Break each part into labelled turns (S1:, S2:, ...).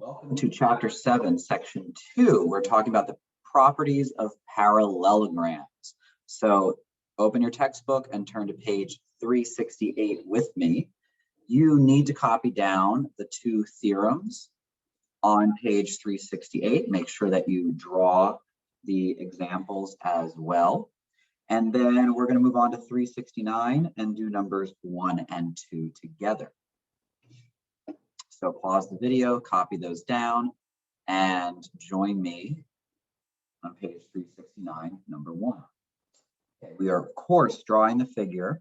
S1: Welcome to Chapter 7, Section 2. We're talking about the properties of parallelograms. So open your textbook and turn to page 368 with me. You need to copy down the two theorems on page 368. Make sure that you draw the examples as well. And then we're going to move on to 369 and do numbers 1 and 2 together. So pause the video, copy those down, and join me on page 369, number 1. Okay, we are, of course, drawing the figure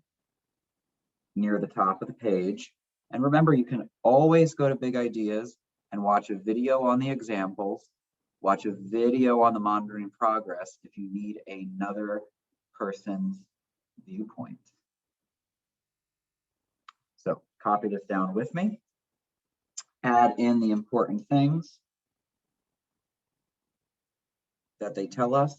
S1: near the top of the page. And remember, you can always go to Big Ideas and watch a video on the examples, watch a video on the monitoring progress if you need another person's viewpoint. So copy this down with me. Add in the important things that they tell us.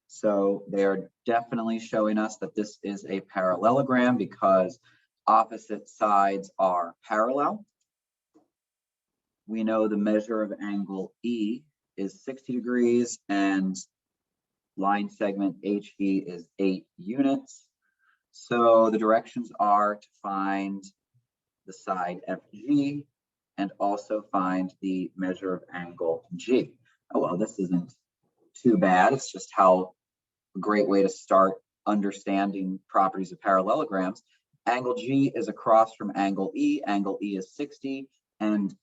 S1: So they are definitely showing us that this is a parallelogram because opposite sides are parallel. We know the measure of angle E is 60 degrees and line segment HE is 8 units. So the directions are to find the side FG and also find the measure of angle G. Oh, well, this isn't too bad. It's just how a great way to start understanding properties of parallelograms. Angle G is across from angle E. Angle E is 60, and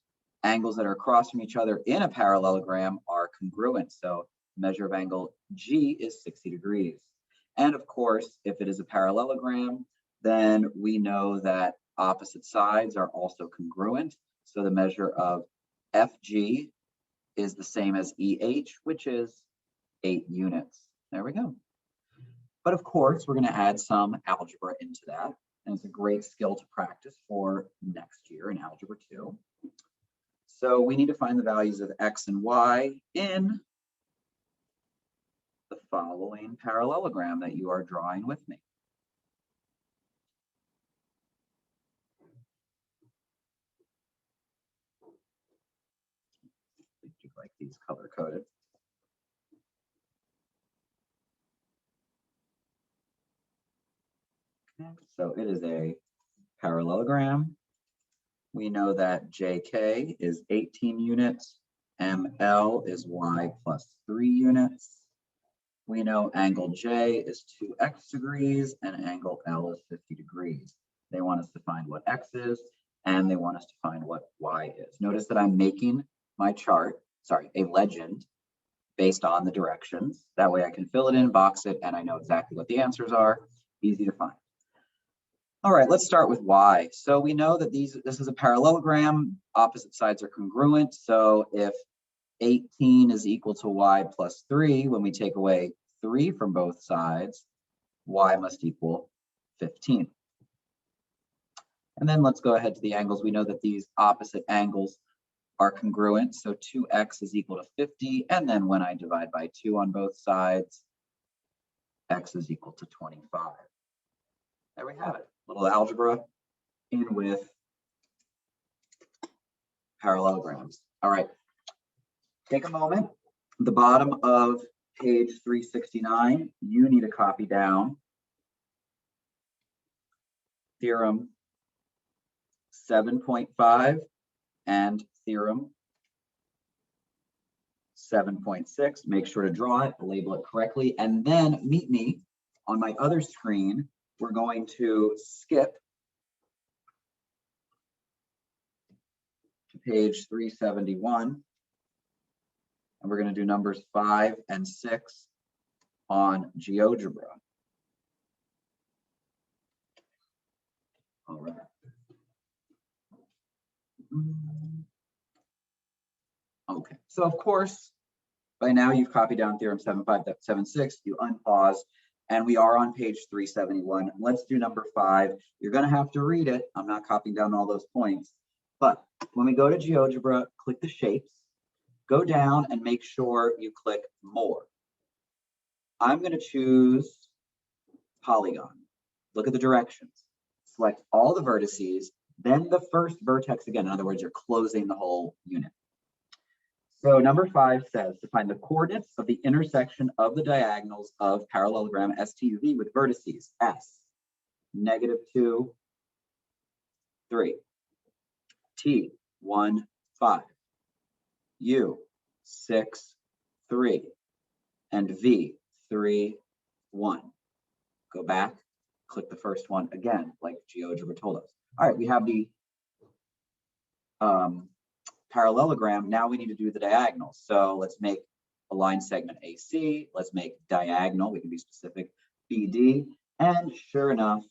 S1: angles that are across from each other in a parallelogram are congruent. So measure of angle G is 60 degrees. And of course, if it is a parallelogram, then we know that opposite sides are also congruent. So the measure of FG is the same as EH, which is 8 units. There we go. But of course, we're going to add some algebra into that. And it's a great skill to practice for next year in Algebra 2. So we need to find the values of X and Y in the following parallelogram that you are drawing with me. Like these color coded. Okay, so it is a parallelogram. We know that JK is 18 units, ML is Y plus 3 units. We know angle J is 2x degrees and angle L is 50 degrees. They want us to find what X is and they want us to find what Y is. Notice that I'm making my chart, a legend based on the directions. That way I can fill it in, box it, and I know exactly what the answers are. Easy to find. All right, let's start with Y. So we know that this is a parallelogram. Opposite sides are congruent. So if 18 is equal to Y plus 3, when we take away 3 from both sides, Y must equal 15. And then let's go ahead to the angles. We know that these opposite angles are congruent, so 2x is equal to 50, and then when I divide by 2 on both sides, x is equal to 25. There we have it, little algebra in with parallelograms. All right, take a moment. At the bottom of page 369, you need to copy down theorem 7.5 and theorem 7.6. Make sure to draw it, label it correctly, and then meet me on my other screen. We're going to skip to page 371, and we're going to do numbers 5 and 6 on GeoGebra. All right. Okay, so of course, by now you've copied down theorem 7.5.76, you unpause, and we are on page 371. Let's do number 5. You're gonna have to read it. I'm not copying down all those points, but when we go to GeoGebra, click the shapes, go down and make sure you click more. I'm gonna choose polygon. Look at the directions. Select all the vertices, then the first vertex again. In other words, you're closing the whole unit. So number 5 says to find the coordinates of the intersection of the diagonals of parallelogram STUV with vertices S, -2, 3, T, 1, 5, U, 6, 3, and V, 3, 1. Go back, click the first one again, like GeoGebra told us. All right, we have the parallelogram. Now we need to do the diagonals. So let's make a line segment AC. Let's make diagonal. We can be specific, BD. And sure enough,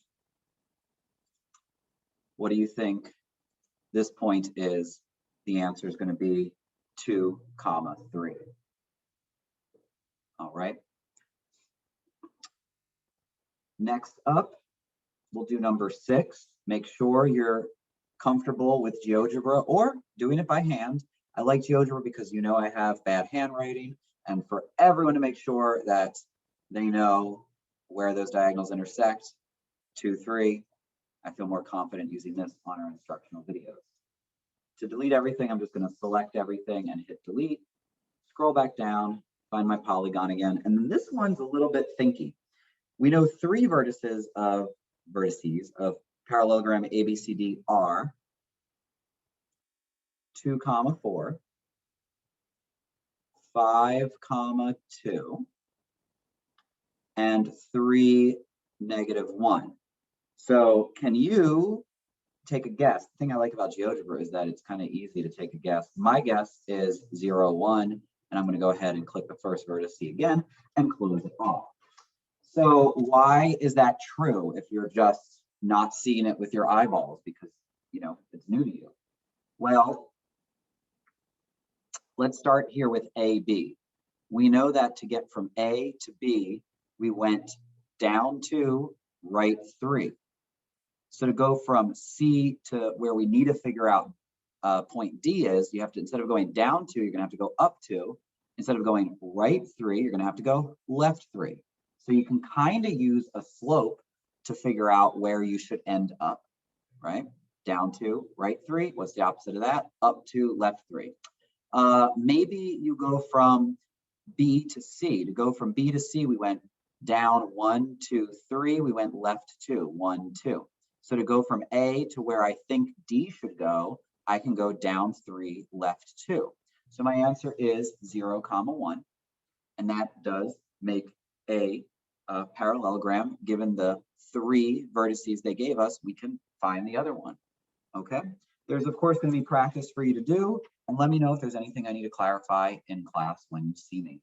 S1: what do you think this point is? The answer is going to be 2, 3. All right. Next up, we'll do number 6. Make sure you're comfortable with GeoGebra or doing it by hand. I like GeoGebra because you know I have bad handwriting, and for everyone to make sure that they know where those diagonals intersect, 2, 3, I feel more confident using this on our instructional videos. To delete everything, I'm just going to select everything and hit delete, scroll back down, find my polygon again, and then this one's a little bit thinky. We know 3 vertices of parallelogram ABCD are 2, 4, 5, 2, and 3, -1. So can you take a guess? The thing I like about GeoGebra is that it's kind of easy to take a guess. My guess is 0, 1, and I'm going to go ahead and click the first vertex again and close it off. So why is that true if you're just not seeing it with your eyeballs because, you know, it's new to you? Well, let's start here with AB. We know that to get from A to B, we went down 2, right 3. So to go from C to where we need to figure out point D is, you have to, instead of going down 2, you're going to have to go up 2. Instead of going right 3, you're going to have to go left 3. So you can kind of use a slope to figure out where you should end up, right? Down 2, right 3. What's the opposite of that? Up 2, left 3. Maybe you go from B to C. To go from B to C, we went down 1, 2, 3. We went left 2, 1, 2. So to go from A to where I think D should go, I can go down 3, left 2. So my answer is 0, 1. And that does make a parallelogram. Given the 3 vertices they gave us, we can find the other one. Okay. There's of course going to be practice for you to do, and let me know if there's anything I need to clarify in class when you see me.